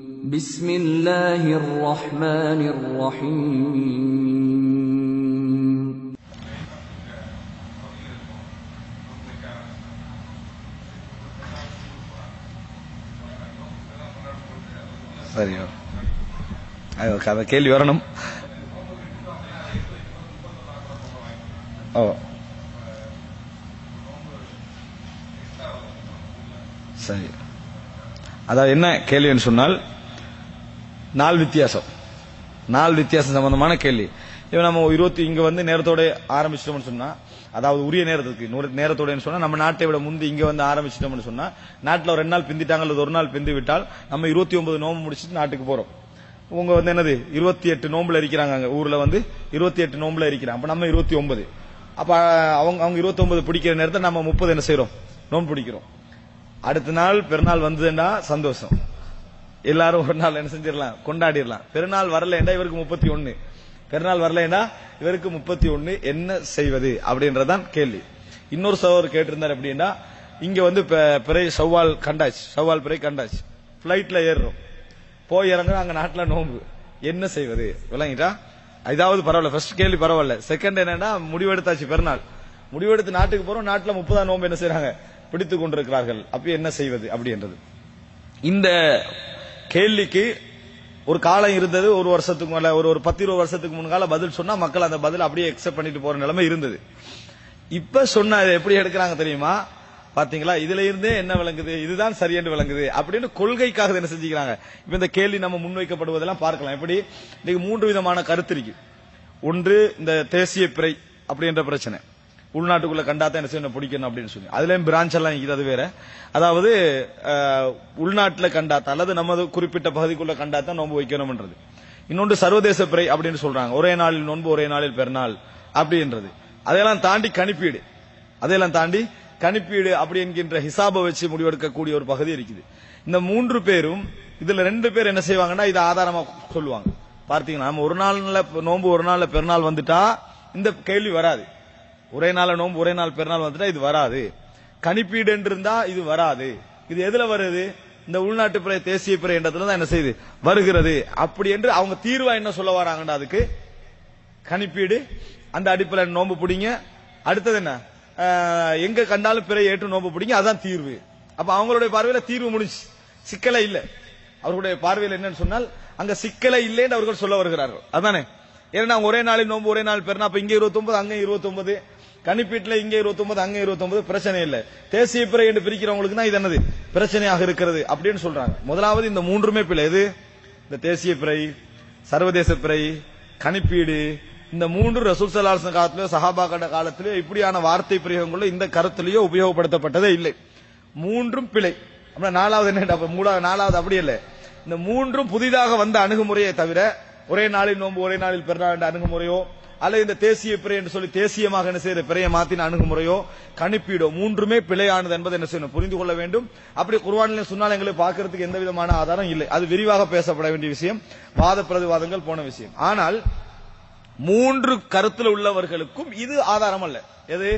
بسم الله الرحمن الرحيم. சரியோ அந்த கேள்வி வரணும். ஓ சரி, அதாவது என்ன கேள்வின்னு சொன்னால் நாள் வித்தியாசம் சம்பந்தமான கேள்வி. இப்ப நம்ம இங்க வந்து நேரத்தோட ஆரம்பிச்சிட்டோம்னு சொன்னா, அதாவது உரிய நேரத்துக்கு நேரத்தோட சொன்னா நம்ம நாட்டை விட முந்தி இங்க வந்து ஆரம்பிச்சிட்டோம்னு சொன்னா, நாட்டில் ஒரு 2 நாள் பிந்திட்டாங்க அல்லது ஒரு நாள் பிந்தி விட்டால் நம்ம 29 நோம்பு முடிச்சுட்டு நாட்டுக்கு போறோம். உங்க வந்து என்னது 28 நோம்புல இருக்கிறாங்க, அங்க ஊர்ல வந்து 28 நோம்புல இருக்கிறாங்க. அப்ப நம்ம 29, அப்ப அவங்க 29 பிடிக்கிற நேரத்தை நம்ம 30 என்ன செய்யறோம், நோம்பு பிடிக்கிறோம். அடுத்த நாள் பெருநாள் வந்ததுன்னா சந்தோஷம், எல்லாரும் ஒரு நாள் என்ன செஞ்சிடலாம், கொண்டாடிடலாம். பெருநாள் வரலன்னா இவருக்கு 31, பெருநாள் வரலன்னா இவருக்கு 31, என்ன செய்வது அப்படின்றதான் கேள்வி. இன்னொரு சகோதரர் கேட்டிருந்தார் அப்படின்னா, இங்க வந்து பிறை ஷவ்வால் பிறை கண்டாச்சு, பிளைட்ல ஏறுறோம், போய் இறங்குற அங்க நாட்டுல நோம்பு, என்ன செய்வது விளங்கிட்டா? இதாவது பரவாயில்ல, ஃபர்ஸ்ட் கேள்வி பரவாயில்ல. செகண்ட் என்னன்னா, முடிவெடுத்தாச்சு, பெருநாள் முடிவெடுத்து நாட்டுக்கு போறோம், நாட்டுல 30 நோம்பு என்ன செய்யறாங்க, பிடித்துக் கொண்டிருக்கிறார்கள். அப்ப என்ன செய்வது அப்படின்றது. இந்த கேள்விக்கு ஒரு காலம் இருந்தது, ஒரு வருஷத்துக்கு மேல, ஒரு 10-20 வருஷத்துக்கு முன்னால பதில் சொன்னா மக்கள் அந்த பதில் அப்படியே அக்செப்ட் பண்ணிட்டு போற நிலைமை இருந்தது. இப்ப சொன்னா எப்படி எடுக்கிறாங்க தெரியுமா? பாத்தீங்களா, இதுல இருந்தே என்ன விளங்குது, இதுதான் சரி என்று விளங்குது அப்படின்னு கொள்கைக்காக என்ன செஞ்சுக்கிறாங்க. இப்ப இந்த கேள்வி நம்ம முன்வைக்கப்படுவதெல்லாம் பார்க்கலாம். எப்படி இன்னைக்கு 3 விதமான கருத்து இருக்கு. ஒன்று இந்த தேசிய பிறை அப்படின்ற பிரச்சனை, உள்நாட்டுக்குள்ள கண்டாத்தான் என்ன செய்யணும், பிடிக்கணும் அப்படின்னு சொல்லி அதுலயும் பிரான்ச் எல்லாம் இருக்குது, அது வேற. அதாவது உள்நாட்டுல கண்டாத்தா அல்லது நமது குறிப்பிட்ட பகுதிக்குள்ள கண்டாத்தான் நோன்பு வைக்கணும்ன்றது. இன்னொன்று சர்வதேச பிறை அப்படின்னு சொல்றாங்க, ஒரே நாளில் நோன்பு ஒரே நாளில் பெருநாள் அப்படின்றது. அதையெல்லாம் தாண்டி கணிப்பீடு அப்படி என்கின்ற ஹிசாபை வச்சு முடிவெடுக்கக்கூடிய ஒரு பகுதி இருக்குது. இந்த 3 பேரும் இதுல 2 பேர் என்ன செய்வாங்கன்னா, இதை ஆதாரமா சொல்லுவாங்க. பார்த்தீங்கன்னா நம்ம ஒரு நாள் நோன்பு ஒரு நாள்ல பெருநாள் வந்துட்டா இந்த கேள்வி வராது. ஒரே நாள் நோன்பு ஒரே நாள் பெருநாள் வந்துட்டா இது வராது. கணிப்பீடு என்று இருந்தா இது வராது. இது எதுல வருது, இந்த உள்நாட்டு பிறை தேசிய பிறை என்றதுல தான் என்ன செய்யுது, வருகிறது. அப்படி என்று அவங்க தீர்வா என்ன சொல்ல வராங்கன்னா, அதுக்கு கணிப்பீடு, அந்த அடிப்படையில் நோன்பு பிடிங்க. அடுத்தது என்ன, எங்க கண்டாலும் பிறை ஏற்று நோன்பு பிடிங்க, அதான் தீர்வு. அப்ப அவங்களுடைய பார்வையில தீர்வு முடிஞ்சு, சிக்கலை இல்ல. அவர்களுடைய பார்வையில் என்னன்னு சொன்னால் அங்க சிக்கலை இல்லைன்னு அவர்கள் சொல்ல வருகிறார்கள். அதானே, ஏன்னா ஒரே நாளில் நோன்பு ஒரே நாள் பெருநாள், இங்க 29 அங்க 29, கணிப்பீட்டுல இங்க 29 அங்க 29, பிரச்சனை இல்ல. தேசிய பிறை என்று பிரிக்கிறவங்களுக்கு தான் இது என்னது பிரச்சனையாக இருக்கிறது அப்படின்னு சொல்றாங்க. முதலாவது இந்த 3மே பிழை. எது, இந்த தேசிய பிறை, சர்வதேச பிறை, கணிப்பீடு, இந்த 3 ரசூல் ஸல்லல்லாஹு அலைஹி வஸல்லம் காலத்திலயோ சஹாபாக்கள காலத்திலயோ இப்படியான வார்த்தை பிரயோகங்களோ இந்த கருத்திலேயோ உபயோகப்படுத்தப்பட்டதே இல்லை. 3ம் பிழை. நாலாவது என்ன, நாலாவது அப்படி இல்லை. இந்த 3ம் புதிதாக வந்த அணுகுமுறையை தவிர, ஒரே நாளில் நோன்பு ஒரே நாளில் பெருநாள் என்ற அணுகுமுறையோ, அல்லது இந்த தேசிய பிறை என்று சொல்லி தேசியமாக என்ன செய்யற பிறையை மாத்தின அணுகுமுறையோ, கணிப்பீடோ, 3மே பிழையானது என்பதை என்ன செய்யணும், புரிந்து கொள்ள வேண்டும். அப்படி குர்ஆனிலும் சுன்னாலும் எங்களுக்கு பார்க்கறதுக்கு எந்த விதமான ஆதாரம் இல்லை. அது விரிவாக பேசப்பட வேண்டிய விஷயம், வாத பிரதிவாதங்கள் போன விஷயம். ஆனால் 3 கருத்துல உள்ளவர்களுக்கும் இது ஆதாரம் அல்ல. எது,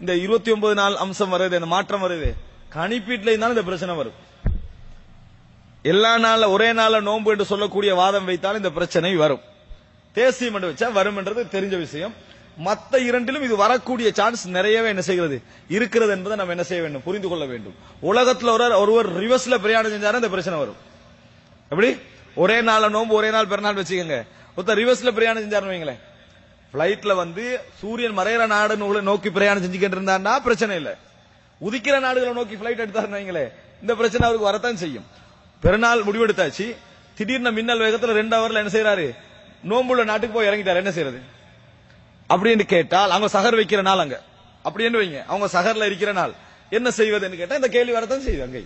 இந்த 29 நாள் அம்சம் வருது, இந்த மாற்றம் வருது, கணிப்பீட்டுல இருந்தாலும் இந்த பிரச்சனை வரும். எல்லா நாள்ல ஒரே நாள்ல நோன்பு என்று சொல்லக்கூடிய வாதம் வைத்தாலும் இந்த பிரச்சனை வரும். தேசியம் என்று வச்சா வரும் என்றது தெரிஞ்ச விஷயம். மத்த 2லும் இது வரக்கூடிய சான்ஸ் நிறையவே என்ன செய்கிறது இருக்கிறது என்பதை நம்ம என்ன செய்ய வேண்டும், புரிந்து கொள்ள வேண்டும். உலகத்துல ஒருவர் ரிவர்ஸ்ல பிரயாணம் செஞ்சாலும் இந்த பிரச்சனை வரும். எப்படி, ஒரே நாள்ல நோன்பு ஒரே நாள் பெருநாள் வச்சுக்கோங்க, ஒருத்தர் ரிவர்ஸ்ல பிரயாணம் செஞ்சாருன்னு வைங்களேன், பிளைட்ல வந்து சூரியன் மறைகிற நாடு நோக்கி பிரயாணம் செஞ்சுக்கிட்டு இருந்தாருன்னா பிரச்சனை இல்லை. உதிக்கிற நாடுகளை நோக்கி பிளைட் எடுத்தாருன்னு வைங்களேன், இந்த பிரச்சனை அவருக்கு வரத்தான் செய்யும். பெருநாள் முடிவெடுத்தாச்சு, திடீர்னு மின்னல் வேகத்துல 2 ஹவர்ல என்ன செய்யறாரு, நோம்புள்ள நாட்டுக்கு போய் இறங்கிட்டாரு, என்ன செய்யறது அப்படின்னு கேட்டால், அவங்க சஹர் வைக்கிற நாள் அங்க அப்படின்னு வைங்க, அவங்க சஹர்ல இருக்கிற நாள், என்ன செய்வதுன்னு கேட்டா இந்த கேள்வி வரத்தான் செய்யுது.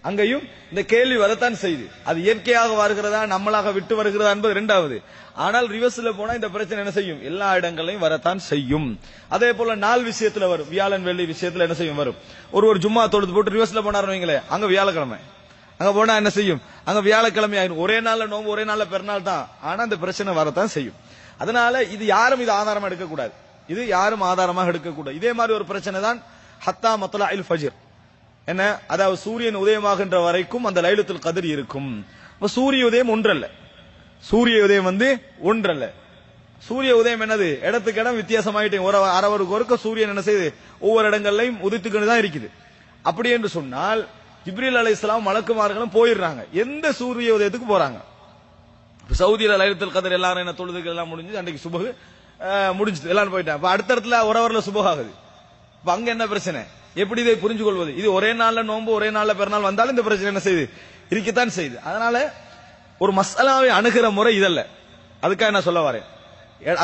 அங்கேயும் இந்த கேள்வி வரத்தான் செய்யுது. அது இயற்கையாக வருகிறதா நம்மளாக விட்டு வருகிறதா என்பது 2வது. ஆனால் ரிவர்ஸ்ல போனா இந்த பிரச்சனை என்ன செய்யும், எல்லா இடங்களையும் வரத்தான் செய்யும். அதே போல நாள் விஷயத்துல வரும், வியாழன் வெள்ளி விஷயத்துல என்ன செய்யும் வரும். ஒரு ஜும்மா தொழுது போட்டு ரிவர்ஸ்ல போனாரு வைங்களேன், அங்க வியாழக்கிழமை, அங்க போனா என்ன செய்யும், அங்க வியாழக்கிழமை ஆயிடும். ஒரே நாள்ல நோம்பு ஒரே நாள்ல பெருநாள் தான், ஆனா இந்த பிரச்சனை வரத்தான் செய்யும். அதனால இது யாரும் ஆதாரமா எடுக்கக்கூடாது, இதே மாதிரி ஒரு பிரச்சனை தான் ஹத்தா மத்லஇல் ஃபஜ்ர், என்ன, அதாவது சூரியன் உதயமாகின்ற வரைக்கும் அந்த லைலத்துல் கத்ர் இருக்கும். இப்ப சூரிய உதயம் ஒன்றல்ல, சூரிய உதயம் வந்து ஒன்றல்ல. சூரிய உதயம் என்னது, இடத்துக்கு இடம் வித்தியாசமாயிட்டு ஒரு அரவருக்கு ஒருக்க சூரியன் என்ன செய்யுது, ஒவ்வொரு இடங்கள்லையும் உதித்துக்கிட்டு தான் இருக்குது. அப்படி என்று சொன்னால் ஜிப்ரீல் அலைஹிஸ்ஸலாம் மலக்குமார்களும் போயிடுறாங்க. எந்த சூரிய உதயத்துக்கு போறாங்க? சவுதியில லைலத்துல் கத்ர் எல்லாரும் என்ன தொழுதுகள் எல்லாம் முடிஞ்சு அன்றைக்கு சுபஹ் முடிஞ்சது, எல்லாரும் போயிட்டாங்க. இப்ப அடுத்த இடத்துல ஒரு ஹவர்ல சுபஹ் ஆகுது. இப்ப அங்க என்ன பிரச்சனை, எப்படி இதை புரிஞ்சு கொள்வது? இது ஒரே நாள்ல நோன்பு ஒரே நாள்ல பெருநாள் வந்தாலும் இந்த பிரச்சனை என்ன செய்யுது, இருக்கத்தான் செய்யுது. அதனால ஒரு மஸ்அலாவை அணுகிற முறை இதல்ல. அதுக்காக நான் சொல்ல வரேன்,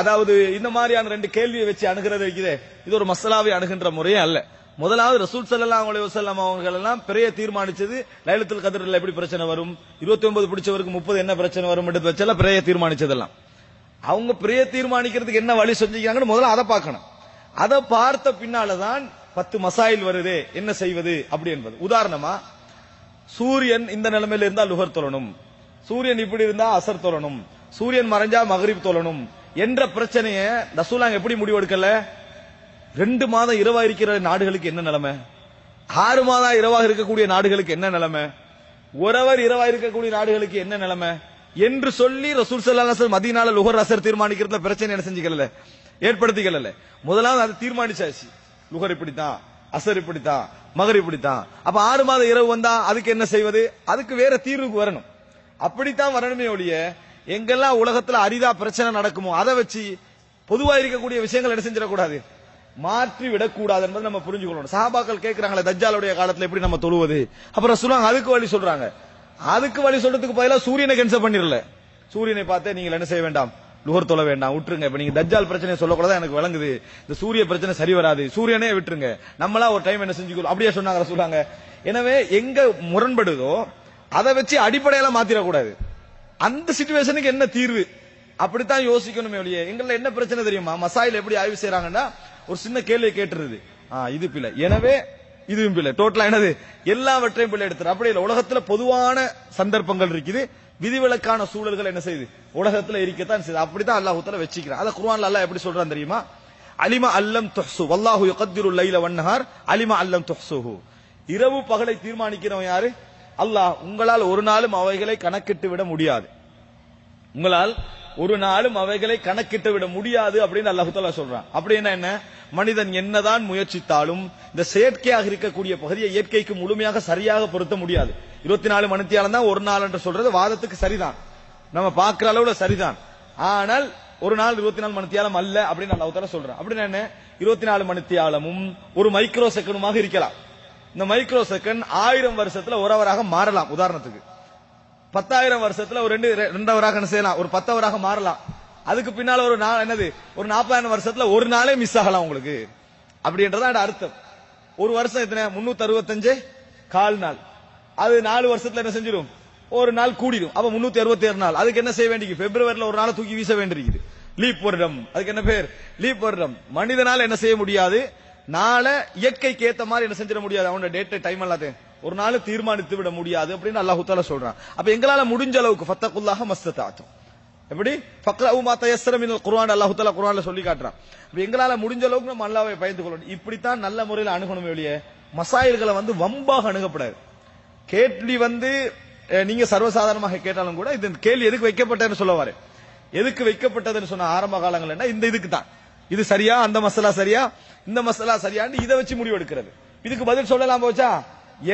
அதாவது இந்த மாதிரியான ரெண்டு கேள்வியை வச்சு அணுகிறது இருக்குதே, இது ஒரு மஸ்அலாவை அணுகின்ற முறையே அல்ல. முதலாவது ரசூல் ஸல்லல்லாஹு அலைஹி வஸல்லம் அவர்கள் எல்லாம் பெரிய தீர்மானிச்சது லைலத்துல் கத்ர்ல எப்படி பிரச்சனை வரும், 29 பிடிச்சவருக்கு 30 என்ன பிரச்சனை வரும் எடுத்து வச்செல்லாம் பெரிய தீர்மானிச்சதெல்லாம். அவங்க பெரிய தீர்மானிக்கிறதுக்கு என்ன வழி செஞ்சுக்கிறாங்கன்னு முதல்ல அதை பார்க்கணும். அதை பார்த்த பின்னாலதான் 10 மசாயில் வருதே என்ன செய்வது அப்படி என்பது. உதாரணமா, சூரியன் இந்த நிலைமையில இருந்தா லுஹர் தொழணும், சூரியன் இப்படி இருந்தா அசர் தொழணும், சூரியன் மறைஞ்சா மக்ரிப் தொழணும் என்ற பிரச்சனையை ரசூலுல்லாஹ் எப்படி முடிவெடுக்கல? 2 மாதம் இரவா இருக்கிற நாடுகளுக்கு என்ன நிலைமை, 6 மாதம் இரவாக இருக்கக்கூடிய நாடுகளுக்கு என்ன நிலைமை, ஒருவர் இரவா இருக்கக்கூடிய நாடுகளுக்கு என்ன நிலைமை என்று சொல்லி ரசூல் ஸல்லல்லாஹு அலைஹி வஸல்லம் மதீனால லுஹர் அசர் தீர்மானிக்கிறதுல பிரச்சனை என்ன செஞ்சுக்கல, ஏற்படுத்திக்கல. முதலாவது அதை தீர்மானிச்சாச்சு, லுஹர் இப்படித்தான், அசர் இப்படித்தான், மகரிப் இப்படித்தான். அப்ப 6 மாத இரவு வந்தா அதுக்கு என்ன செய்வது, அதுக்கு வேற தீர்வுக்கு வரணும். அப்படித்தான் வரணுமே ஒழிய எங்கெல்லாம் உலகத்துல அரிதா பிரச்சனை நடக்குமோ அதை வச்சு பொதுவா இருக்கக்கூடிய விஷயங்கள் என்ன செஞ்சிடக்கூடாது, மாற்றி விடக்கூடாது என்பதை நம்ம புரிஞ்சுக்கணும். சஹாபாக்கள் கேட்கிறாங்களே தஜ்ஜாலுடைய காலத்துல எப்படி நம்ம தொழுவது, அப்புறம் சொல்லுவாங்க அதுக்கு வழி சொல்றாங்க. அதுக்கு வழி சொல்றதுக்கு பதிலா சூரியனை கேன்சல் பண்ணிடல, சூரியனை பார்த்தே நீங்க என்ன செய்ய வேண்டாம், லுஹர் தொழ வேண்டாம், விட்டுருங்க. இப்ப நீங்க தஜ்ஜால் பிரச்சனை சொல்லக்கூடாது, எனக்கு விளங்குது, இந்த சூரிய பிரச்சனை சரி வராது, சூரியனே விட்டுருங்க, நம்மளா ஒரு டைம் என்ன செஞ்சுக்கணும் அப்படியே சொன்னாங்க சொல்றாங்க. எனவே எங்க முரண்படுதோ அதை வச்சு அடிப்படையில மாத்திரக்கூடாது, அந்த சிச்சுவேஷனுக்கு என்ன தீர்வு அப்படித்தான் யோசிக்கணுமே ஒழிய எங்கள என்ன பிரச்சனை தெரியுமா, மசாயில் எப்படி ஆய்வு செய்யறாங்கன்னா ஒரு சின்ன கேள்வியை கேட்டுருது, இது பிள்ளை எனவே இதுவும் பிள்ளை, டோட்டலா என்னது எல்லாவற்றையும் பிள்ளை எடுத்துரு. அப்படி இல்லை, உலகத்துல பொதுவான சந்தர்ப்பங்கள் இருக்குது, விதிவிலக்கான சூழல்கள் என்ன செய்யுது உலகத்துல இருக்கத்தான் செய்யுது. அப்படித்தான் அல்லாஹ் தஆலா வெச்சிக்கிறான். அத குர்ஆன்ல அல்லாஹ் எப்படி சொல்றான் தெரியுமா, அலிமா அல்லம் துஹ்சு வல்லாஹு யக்திரு லைல வன்னஹார் அலிமா அல்லம் துஹ்சுஹு. இரவு பகலை தீர்மானிக்கிறவன் யாரு, அல்லாஹ். உங்களால் ஒரு நாளும் அவைகளை கணக்கிட்டு விட முடியாது, உங்களால் ஒரு நாளும் அவைகளை கணக்கிட்டு விட முடியாது அப்படின்னு அல்லாஹ் தஆலா சொல்றான். அப்படின்னா என்ன, மனிதன் என்னதான் முயற்சித்தாலும் இந்த செயற்கையாக இருக்கக்கூடிய பகுதியை இயற்கைக்கு முழுமையாக சரியாக பொருத்த முடியாது. 24 மணித்தியாலம் தான் ஒரு நாள் என்று சொல்றது வாதத்துக்கு சரிதான், நம்ம பார்க்கிற அளவுல சரிதான். ஆனால் ஒரு நாள் 24 மணித்தியாலம் அல்ல அப்படின்னு அல்லாஹ் தஆலா சொல்றான். அப்படின்னா என்ன, 24 மணித்தியாலமும் ஒரு மைக்ரோ செகண்டுமாக இருக்கலாம். இந்த மைக்ரோ செகண்ட் 1000 வருஷத்துல ஒரு ஹவராக மாறலாம். உதாரணத்துக்கு 10,000 வருஷத்துல ஒரு 2 ஹவராக என்ன செய்யலாம், ஒரு 10 ஹவராக மாறலாம். அதுக்கு பின்னால ஒரு என்னது ஒரு 40,000 வருஷத்துல ஒரு நாளே மிஸ் ஆகலாம் உங்களுக்கு. அப்படின்றத அர்த்தம். ஒரு வருஷம் எத்தனை 365 கால் நாள், அது 4 வருஷத்துல என்ன செஞ்சிடும், ஒரு நாள் கூடிடும். அப்ப 367 நாள். அதுக்கு என்ன செய்ய வேண்டியது, பிப்ரவரியில ஒரு நாளை தூக்கி வீச வேண்டியிருக்குது, லீப் வருடம். அதுக்கு என்ன பேர், லீப் வருடம். மனிதனால என்ன செய்ய முடியாது, நாளை இயற்கைக்கு ஏத்த மாதிரி என்ன செஞ்சிட முடியாது, அவனோட டேட் டைம் எல்லாத்தையும் ஒரு நாள் தீர்மானித்து விட முடியாது அப்படின்னு அல்லாஹ் தஆலா சொல்றான். அப்ப எங்களால முடிஞ்ச அளவுக்கு ஃபத்தகுல்லாஹ மஸ்ததாத்தும், எப்படி ஃபக்ரஉ மா தயஸ்ஸர மினல் குர்ஆன் அல்லாஹ் தஆலா குர்ஆன்ல சொல்லி காட்டுறான். அப்ப எங்களால முடிஞ்ச அளவுக்கு நம்ம அல்லாஹ்வை பயந்து கொள்ளணும். இப்படித்தான் நல்ல முறையில் அணுகணும் வெளியே. மசாயில்களை வம்பாக அணுகப்படாது. கேள்வி நீங்க சர்வசாதாரணமாக கேட்டாலும் கூட இந்த கேள்வி எதுக்கு வைக்கப்பட்டதுன்னு சொல்ல வரேன். எதுக்கு வைக்கப்பட்டதுன்னு சொன்ன ஆரம்ப காலங்கள் என்ன, இந்த இதுக்கு தான், இது சரியா, அந்த மசாலா சரியா, இந்த மசாலா சரியான்னு இதை வச்சு முடிவு எடுக்கிறது. இதுக்கு பதில் சொல்லலாம் போச்சா,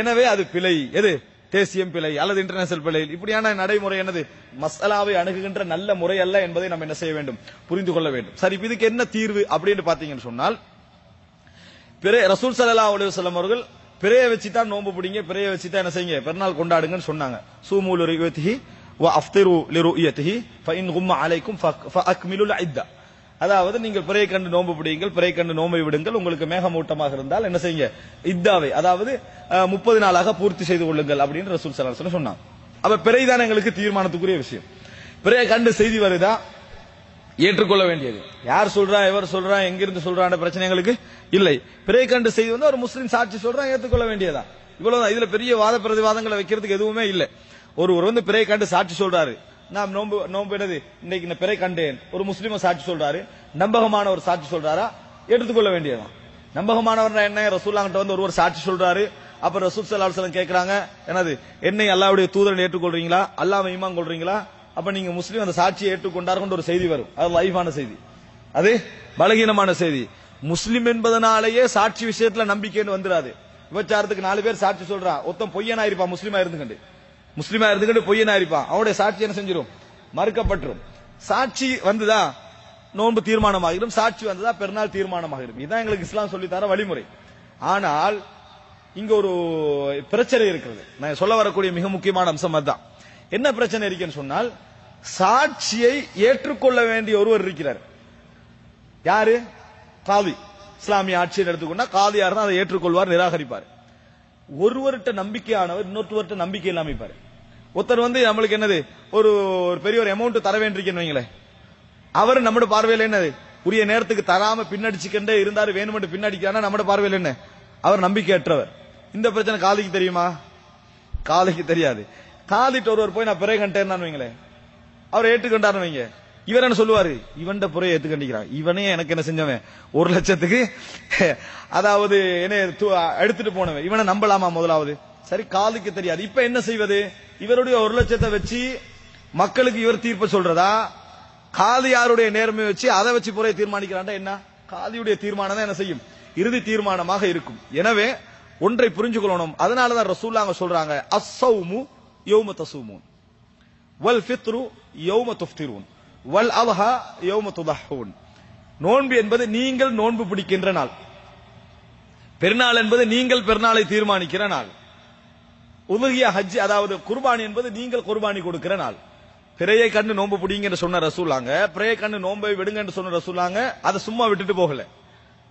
எனவே அது பிழை, எது தேசியம் பிழை அல்லது இன்டர்நேஷனல் பிழை. இப்படியான நடைமுறை என்னது, மசாலாவை அணுகுகின்ற நல்ல முறை அல்ல என்பதை நம்ம என்ன செய்ய வேண்டும், புரிந்து கொள்ள வேண்டும். சரி, இதுக்கு என்ன தீர்வு அப்படின்னு பாத்தீங்கன்னு சொன்னால், ரசூல் ஸல்லல்லாஹு அலைஹி வஸல்லம் அவர்கள் பிறையை வச்சுதான் நோன்பு பிடிங்க, பிறையை வச்சுதான் என்ன செய்யுங்க பெருநாள் கொண்டாடுங்கன்னு சொன்னாங்க. சூமு லிருயத்திஹி வ அஃப்திரு லிருயத்திஹி ஃபஇன் கும்ம அலைக்கும் ஃபஅக்மிலுல் இத்தா. அதாவது நீங்கள் பிறையை கண்டு நோன்பு பிடிங்கள், பிறை கண்டு நோன்பை விடுங்கள், உங்களுக்கு மேகமூட்டமாக இருந்தால் என்ன செய்யுங்க, இத்தாவை அதாவது 30 நாளாக பூர்த்தி செய்து கொள்ளுங்கள் அப்படின்னு ரசூல் ஸல்லல்லாஹு அலைஹி வஸல்லம் சொன்னாங்க. அப்ப பிறை தான் எங்களுக்கு தீர்மானத்துக்குரிய விஷயம். பிறையை கண்டு செய்தி வருதா ஏற்றுக்கொள்ள வேண்டியது. யார் சொல்றா, எவர் சொல்றா, எங்கிருந்து சொல்றான்ற பிரச்சனை எங்களுக்கு இல்லை. பிறை கண்டு செய்தி ஒரு முஸ்லீம் சாட்சி சொல்றா, ஏற்றுக்கொள்ள வேண்டியதா, இவ்வளவுதான். இதுல பெரிய வாத பிரதிவாதங்களை வைக்கிறதுக்கு எதுவுமே இல்லை. ஒருவர் பிறை கண்டு சாட்சி சொல்றாரு, நான் நோன்பு என்னது இன்னைக்கு இந்த பிறை கண்டேன், ஒரு முஸ்லீம சாட்சி சொல்றாரு, நம்பகமான ஒரு சாட்சி சொல்றாரா, எடுத்துக்கொள்ள வேண்டியதான். நம்பகமானவர் என்ன, ரசூலுல்லாஹ் கிட்ட ஒருவர் சாட்சி சொல்றாரு, அப்ப ரசூல் ஸல்லல்லாஹு அலைஹி வஸல்லம் கேக்குறாங்க, என்னது என்னை அல்லாஹ்வுடைய தூதரை ஏற்றுக்கொள்றீங்களா, அல்லாஹ்வை ஈமான் கொள்றீங்களா? அப்ப நீங்க முஸ்லீம் அந்த சாட்சியை ஏற்றுக்கொண்டார்கள் ஒரு செய்தி வரும். அது லைஃபான செய்தி, அது பலகீனமான செய்தி. முஸ்லிம் என்பதனாலேயே சாட்சி விஷயத்துல நம்பிக்கைன்னு வந்துடாது. விபச்சாரத்துக்கு 4 பேர் சாட்சி சொல்றான், ஒருத்தன் பொய்யனா இருப்பான், முஸ்லீமா இருந்துகிட்டு பொய்யனா இருப்பான், அவனுடைய சாட்சி என்ன செஞ்சிடும், மறுக்கப்பட்டுரும். சாட்சி வந்துதா நோன்பு தீர்மானமாகிடும், சாட்சி வந்ததா பெருநாள் தீர்மானமாகிடும். இதுதான் எங்களுக்கு இஸ்லாம் சொல்லி தர வழிமுறை. ஆனால் இங்க ஒரு பிரச்சனை இருக்கிறது. நான் சொல்ல வரக்கூடிய மிக முக்கியமான அம்சம் அதுதான். என்ன பிரச்சனை இருக்குன்னு சொன்னால், சாட்சியை ஏற்றுக்கொள்ள வேண்டிய ஒருவர் இருக்கிறார். யாரு? காதி. இஸ்லாமிய ஆட்சியை எடுத்துக்கொண்டா காதியார் தான் அதை ஏற்றுக்கொள்வார், நிராகரிப்பார். ஒருவர்கிட்ட நம்பிக்கையானவர் இன்னொருவர்கிட்ட நம்பிக்கை இல்லாம இருப்பார். ஒருத்தர் நம்மளுக்கு என்னது ஒரு பெரிய ஒரு அமௌண்ட் தர வேண்டியிருக்கேன்னு வைங்களேன், அவர் நம்மட பார்வையில் என்னது உரிய நேரத்துக்கு தராம பின்னடிச்சுக்கிட்டே இருந்தாரு, வேணுமென்று பின்னடிக்கிறானா நம்மட பார்வையில் என்ன, அவர் நம்பிக்கையற்றவர். இந்த பிரச்சனை காதிக்கு தெரியுமா? காதிக்கு தெரியாது. காதிட்டு ஒருவர் போய் நான் பிறை கண்டேன்னு வைங்களேன், அவர் ஏற்றுக்கொண்டாருன்னு வைங்க, இவர் என்ன சொல்லுவாரு, இவன் புறையை ஏத்துக்கண்டிக்கிறான், இவனே எனக்கு என்ன செஞ்சவன் 1 லட்சத்துக்கு அதாவது என்ன எடுத்துட்டு போனவன், இவனை நம்பலாமா? முதலாவது சரி, காதுக்கு தெரியாது. இப்ப என்ன செய்வது? இவருடைய 1 லட்சத்தை வச்சு மக்களுக்கு இவர் தீர்ப்பு சொல்றதா, காதியாருடைய நேர்மையை வச்சு அதை வச்சு புறையை தீர்மானிக்கிறான்? என்ன, காதியுடைய தீர்மானம் தான் என்ன செய்யும், இறுதி தீர்மானமாக இருக்கும். எனவே ஒன்றை புரிஞ்சு கொள்ளணும். அதனாலதான் ரசூலுல்லாஹ் சொல்றாங்க, அஸ்ஸௌமு யௌம தஸூமூன் வல் ஃபித்ரு யௌம துஃப்திரூன் வல் அல்ஹா யௌம துதஹூன். நோன்பு என்பது நீங்கள் நோன்பு பிடிக்கின்ற நாள், பெருநாள் என்பது நீங்கள் பெருநாளை தீர்மானிக்கிற நாள், உதுஹியா ஹஜ் அதாவது குர்பானி என்பது நீங்கள் குர்பானி கொடுக்கிற நாள். பிறையை கண்டு நோன்பு பிடிங்க என்று சொன்ன ரசூலுல்லாஹ், பிறையை கண்டு நோன்பை விடுங்க என்று சொன்ன ரசூலுல்லாஹ் அதை சும்மா விட்டுட்டு போகல.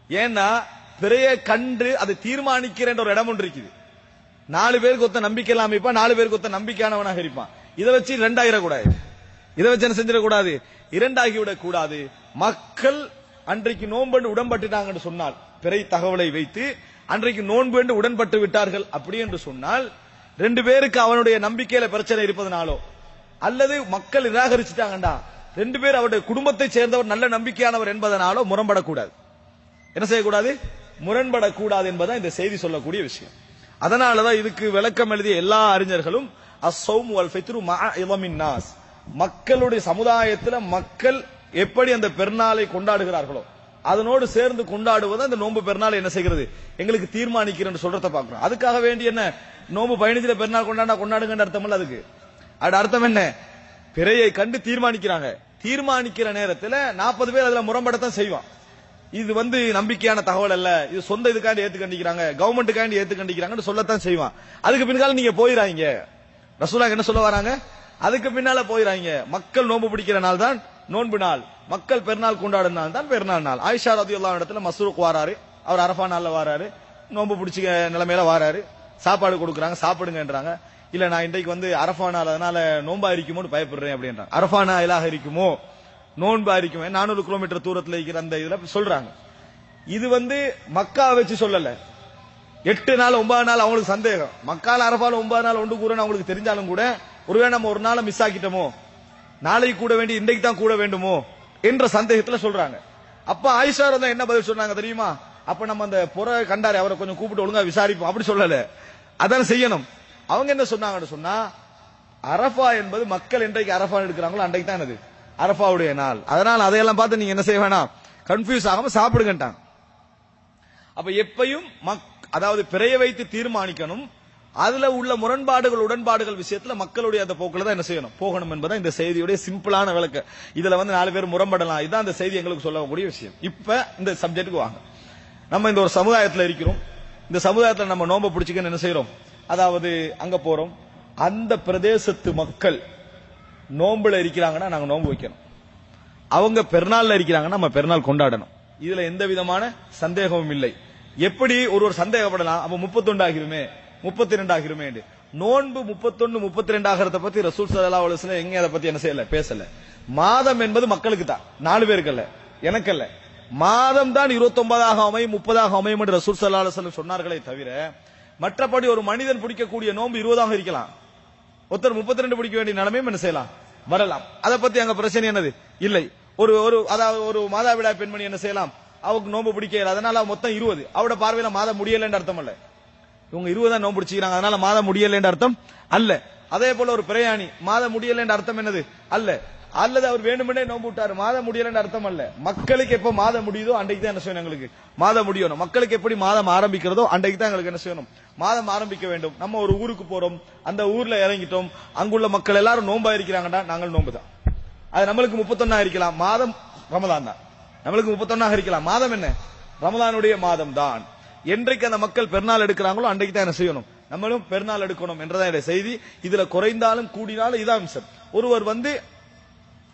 ஏன்னா பிறையை கண்டு அதை தீர்மானிக்கிற ஒரு இடம் ஒன்று இருக்குது. 4 பேருக்கு ஒத்த நம்பிக்கை இல்லாம இருப்பான், 4 பேருக்கு ஒத்த நம்பிக்கையானவனாக இருப்பான். இதை வச்சு 2 ஆகிடக்கூடாது, இதை வச்சு என்ன செஞ்சிடக்கூடாது, 2 ஆகிவிடக் கூடாது. மக்கள் அன்றைக்கு நோன்பு உடன்பட்டுட்டாங்கன்னு சொன்னால், பிறை தகவலை வைத்து அன்றைக்கு நோன்பு என்று உடன்பட்டு விட்டார்கள் அப்படி என்று சொன்னால், 2 பேருக்கு அவனுடைய நம்பிக்கையில பிரச்சனை இருப்பதனாலோ அல்லது மக்கள் நிராகரிச்சுட்டாங்கடா 2 பேர் அவருடைய குடும்பத்தை சேர்ந்தவர் நல்ல நம்பிக்கையானவர் என்பதனாலோ முரண்படக்கூடாது. என்ன செய்யக்கூடாது, முரண்படக்கூடாது என்பதான் இந்த செய்தி சொல்லக்கூடிய விஷயம். அதனாலதான் இதுக்கு விளக்கம் எழுதிய எல்லா அறிஞர்களும் அஸ்ஸௌம் வல் ஃபித்ரு மஅ இலமின் நாஸ், மக்களுடைய சமுதாயத்தில் மக்கள் எப்படி அந்த பெருநாளை கொண்டாடுகிறார்களோ அதனோடு சேர்ந்து கொண்டாடுவது அந்த நோன்பு பெருநாள் என்ன செய்கிறது, எங்களுக்கு தீர்மானிக்கிறேன் சொல்றத பாக்குறோம். அதுக்காக வேண்டி என்ன நோன்பு 15 பெருநாள் கொண்டாடுங்க அர்த்தம் இல்ல. அதுக்கு அர்த்தம் என்ன, பிறையை கண்டு தீர்மானிக்கிறாங்க, தீர்மானிக்கிற நேரத்தில் 40 பேர் அதுல முரண்படத்தான் செய்வான். இது நம்பிக்கையான தகவல் அல்ல, இது சொந்த இதுக்காண்டி ஏத்துக்கண்டிக்கிறாங்க, கவர்மெண்ட்டுக்காண்டி ஏத்துக்கண்டிக்கிறாங்கன்னு சொல்லத்தான் செய்வான். அதுக்கு பின்னால நீங்க போயிடாங்க. ரசூலுல்லாஹ் என்ன சொல்ல வராங்க, அதுக்கு பின்னால போயிடாங்க. மக்கள் நோன்பு பிடிக்கிற நாள் தான் நோன்பு நாள், மக்கள் பெருநாள் கொண்டாடும் நாள் தான் பெருநாள் நாள். ஆயிஷா ரலியல்லாஹு அன்ஹா இடத்துல மஸ்ரூக் வாராரு, அவர் அரஃபா நாள்ல வாராரு, நோன்பு பிடிச்ச நிலைமையில வாராரு, சாப்பாடு கொடுக்குறாங்க, சாப்பிடுங்கன்றாங்க. இல்ல நான் இன்றைக்கு அரஃபா நாள் அதனால நோன்பா இருக்குமோன்னு பயப்படுறேன் அப்படின்றாங்க. அரஃபா நாளாக இருக்குமோ நோன்பா இருக்குமே, 400 கிலோமீட்டர் தூரத்தில் இருக்கிற அந்த இதுல சொல்றாங்க. இது மக்கா வச்சு சொல்லல, 8 நாள் 9 நாள் அவங்களுக்கு சந்தேகம். மக்கால அரஃபால 9 நாள் ஒன்று கூறன்னு அவங்களுக்கு தெரிஞ்சாலும் கூட ஒருவேளை நம்ம ஒரு நாளை மிஸ் ஆக்கிட்டோமோ, நாளைக்கு கூட வேண்டி இன்றைக்கு தான் கூட வேண்டுமோ என்ற சந்தேகத்துல சொல்றாங்க. அப்ப ஆயிஷா ரலியல்லாஹு என்ன பதில் சொன்னாங்க தெரியுமா, அப்ப நம்ம அந்த புற கண்டாரு அவரை கொஞ்சம் கூப்பிட்டு ஒழுங்கா விசாரிப்போம் அப்படி சொல்லல, அதான் செய்யணும். அவங்க என்ன சொன்னாங்கன்னு சொன்னா, அரஃபா என்பது மக்கள் என்றைக்கு அரஃபா எடுக்கிறாங்களோ அன்றைக்கு தான் என்னது அரஃபாவுடைய நாள். அதனால அதையெல்லாம் பார்த்து நீங்க என்ன செய்ய வேணாம், கன்ஃபியூஸ் ஆகாம சாப்பிடுங்கட்டாங்க. அப்ப எப்பையும் அதாவது பிறைய வைத்து தீர்மானிக்கணும். அதுல உள்ள முரண்பாடுகள் உடன்பாடுகள் விஷயத்துல மக்களுடைய அந்த போக்குல தான் என்ன செய்யணும், போகணும் என்பதான் இந்த செய்தியுடைய சிம்பிளான விளக்க. இதுல 4 பேர் முரண்படலாம், இதுதான் இந்த செய்தி எங்களுக்கு சொல்லக்கூடிய விஷயம். இப்ப இந்த சப்ஜெக்டுக்கு வாங்க. நம்ம இந்த ஒரு சமுதாயத்துல இருக்கிறோம், இந்த சமுதாயத்துல நம்ம நோன்பு பிடிச்சிக்கன்னு என்ன செய்யறோம், அதாவது அங்க போறோம், அந்த பிரதேசத்து மக்கள் நோன்புல இருக்கிறாங்கன்னா நாங்க நோன்பு வைக்கணும், அவங்க பெருநாள்ல இருக்கிறாங்கன்னா நம்ம பெருநாள் கொண்டாடணும். இதுல எந்த விதமான சந்தேகமும் இல்லை. எப்படி ஒருவர் சந்தேகப்படலாம், அப்ப 31 ஆகிருமே 32 ஆகிருமே. நோன்பு 31 32 ஆகிறத பத்தி ரசூல் ஸல்லல்லாஹு அலைஹி வஸல்லம் எங்க அதை பத்தி என்ன செய்யல, பேசல. மாதம் என்பது மக்களுக்கு தான், 4 பேருக்கு அல்ல, எனக்கு அல்ல. மாதம் தான் 29 அமையும் 30 அமையும் என்று ரசூல் ஸல்லல்லாஹு அலைஹி வஸல்லம் சொன்னார்களே தவிர, மற்றபடி ஒரு மனிதன் பிடிக்கக்கூடிய நோன்பு 20 இருக்கலாம், ஒருத்தர் 32 பிடிக்க வேண்டிய நிலைமையும் என்ன செய்யலாம், வரலாம். அதை பத்தி அங்க பிரச்சனை என்னது இல்லை. அதாவது ஒரு மாதாவிடாய் பெண்மணி என்ன செய்யலாம், அவருக்கு நோன்பு பிடிக்கல, அதனால மொத்தம் 20, அவட பார்வையில மாதம் முடியலன்னு அர்த்தம் இல்ல. இவங்க 20 நோன்பு பிடிச்சிக்கிறாங்க அதனால மாதம் முடியலைன்ற அர்த்தம் அல்ல. அதே போல ஒரு பிரயாணி மாதம் முடியலைன்ற அர்த்தம் என்னது அல்ல. அல்லது அவர் வேண்டுமென்றே நோன்பு விட்டாரு மாதம் முடியலைன்ற அர்த்தம் அல்ல. மக்களுக்கு எப்ப மாதம் முடியுதோ அன்றைக்கு தான் என்ன செய்யணும், எங்களுக்கு மாதம் முடியணும். மக்களுக்கு எப்படி மாதம் ஆரம்பிக்கிறதோ அன்றைக்கு தான் எங்களுக்கு என்ன செய்யணும், மாதம் ஆரம்பிக்க வேண்டும். நம்ம ஒரு ஊருக்கு போறோம், அந்த ஊர்ல இறங்கிட்டோம், அங்குள்ள மக்கள் எல்லாரும் நோன்பா இருக்கிறாங்கடா, நாங்கள் நோன்பு தான். அது நம்மளுக்கு 31 இருக்கலாம், மாதம் ரமலான் தான். நம்மளுக்கு 31 இருக்கலாம், மாதம் என்ன ரமலானுடைய மாதம் தான். என்றைக்கு அந்த மக்கள் பெருநாள் எடுக்கிறாங்களோ அன்றைக்கு தான் என்ன செய்யணும், நம்மளும் பெருநாள் எடுக்கணும் என்றதான் செய்தி. இதுல குறைந்தாலும் கூடினாலும் இதான் அம்சம். ஒருவர்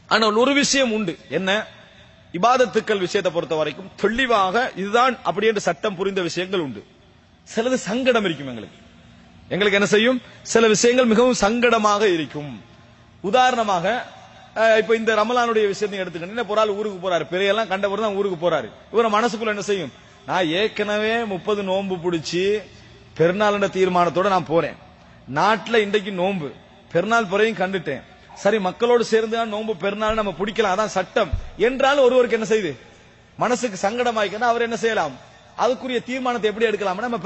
ஆனால் ஒரு விஷயம் உண்டு, என்ன இபாதத்துக்கள் விஷயத்தை பொறுத்த வரைக்கும் தெளிவாக இதுதான் அப்படி என்று சட்டம் புரிந்த விஷயங்கள் உண்டு. சிலது சங்கடம் இருக்கும் எங்களுக்கு என்ன செய்யும், சில விஷயங்கள் மிகவும் சங்கடமாக இருக்கும். உதாரணமாக இப்ப இந்த ரமலானுடைய விஷயத்தை எடுத்துக்கிட்டீங்கன்னா, ஒரு ஆள் ஊருக்கு போறாரு, பெரியெல்லாம் கண்டவர் தான் ஊருக்கு போறாரு. இவர மனசுக்குள்ள என்ன செய்யும், நான் ஏற்கனவே 30 நோன்பு பிடிச்சி பெருநாள் என்ற தீர்மானத்தோட நான் போறேன், நாட்டுல இன்றைக்கு நோன்பு, பெருநாள் பிறையும் கண்டுட்டேன், சரி மக்களோடு சேர்ந்து நோன்பு பெருநாள் நம்ம பிடிக்கலாம், அதான் சட்டம் என்றாலும் ஒருவருக்கு என்ன செய்யுது, மனசுக்கு சங்கடமாய்க்கணும். அவர் என்ன செய்யலாம், அதுக்குரிய தீர்மானத்தை எப்படி எடுக்கலாம், நம்ம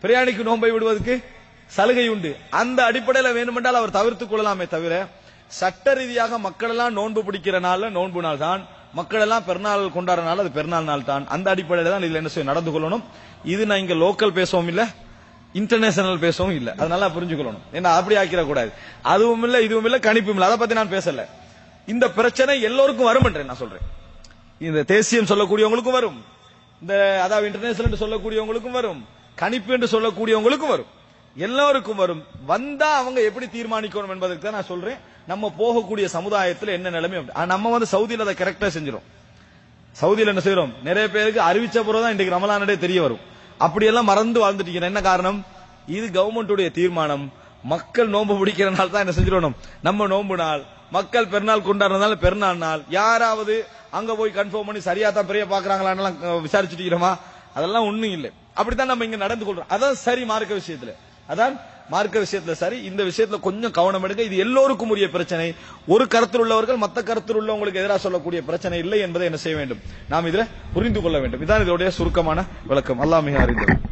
பிரயாணிக்கு நோன்பை விடுவதற்கு சலுகை உண்டு. அந்த அடிப்படையில் வேண்டுமென்றால் அவர் தவிர்த்துக் கொள்ளலாமே தவிர, சட்ட ரீதியாக மக்கள் எல்லாம் நோன்பு பிடிக்கிற நாள் நோன்பு நாள் தான், மக்கள் எல்லாம் பெருநாள் கொண்டாடுற நாள் அது பெருநாள் நாள் தான். அந்த அடிப்படையில் தான் இதுல என்ன செய்ய நடந்து கொள்ளணும். இது நான் இங்க லோக்கல் பேசவும் இல்ல, இன்டர்நேஷனல் பேசவும் இல்ல, அதனால புரிஞ்சுக்கொள்ளணும். என்ன அப்படி ஆக்கிட கூடாது. அதுவும் இல்ல இதுவும் இல்ல கணிப்பும் இல்ல, அதை பத்தி நான் பேசல. இந்த பிரச்சனை எல்லோருக்கும் வரும் என்றேன் நான் சொல்றேன். இந்த தேசியம் சொல்லக்கூடியவங்களுக்கும் வரும், இந்த அதாவது இன்டர்நேஷனல் சொல்லக்கூடியவங்களுக்கும் வரும், கணிப்பு என்று சொல்லக்கூடியவங்களுக்கும் வரும், எல்லோருக்கும் வரும். வந்தா அவங்க எப்படி தீர்மானிக்கணும் என்பதற்கு தான் நான் சொல்றேன். நம்ம போகக்கூடிய சமுதாயத்தில் என்ன நிலைமை, நம்ம சவுதியில அதை கரெக்டா செஞ்சிடும். சவுதியில என்ன செய்யறோம், நிறைய பேருக்கு அறிவிச்ச பிறகுதான் இன்றைக்கு ரமலானே தெரிய வரும். அப்படியெல்லாம் மறந்து வாழ்ந்துட்டீங்க. என்ன காரணம், இது கவர்மெண்டுடைய தீர்மானம். மக்கள் நோன்பு பிடிக்கிறனால தான் என்ன செஞ்சிடணும், நம்ம நோன்பு நாள், மக்கள் பெருநாள் கொண்டாடுறதுனால பெருநாள் நாள். யாராவது அங்க போய் கன்ஃபார்ம் பண்ணி சரியா தான் பெரிய பாக்குறாங்களான்னு விசாரிச்சுட்டீங்களா, அதெல்லாம் ஒண்ணும் இல்லை. அப்படித்தான் நம்ம இங்க நடந்து கொள்றோம். அதான் சரி மார்க்க விஷயத்துல, அதான் மார்க்க விஷயத்துல சரி. இந்த விஷயத்துல கொஞ்சம் கவனம் எடுங்க. இது எல்லோருக்கும் உரிய பிரச்சனை. ஒரு கருத்தில் உள்ளவர்கள் மற்ற கருத்தில் உள்ளவங்களுக்கு எதிராக சொல்லக்கூடிய பிரச்சனை இல்லை என்பதை என்ன செய்ய வேண்டும், நாம் இதுல புரிந்து கொள்ள வேண்டும். இதான் இதோடைய சுருக்கமான விளக்கம். அல்லாஹ் மிக அறிந்தவர்.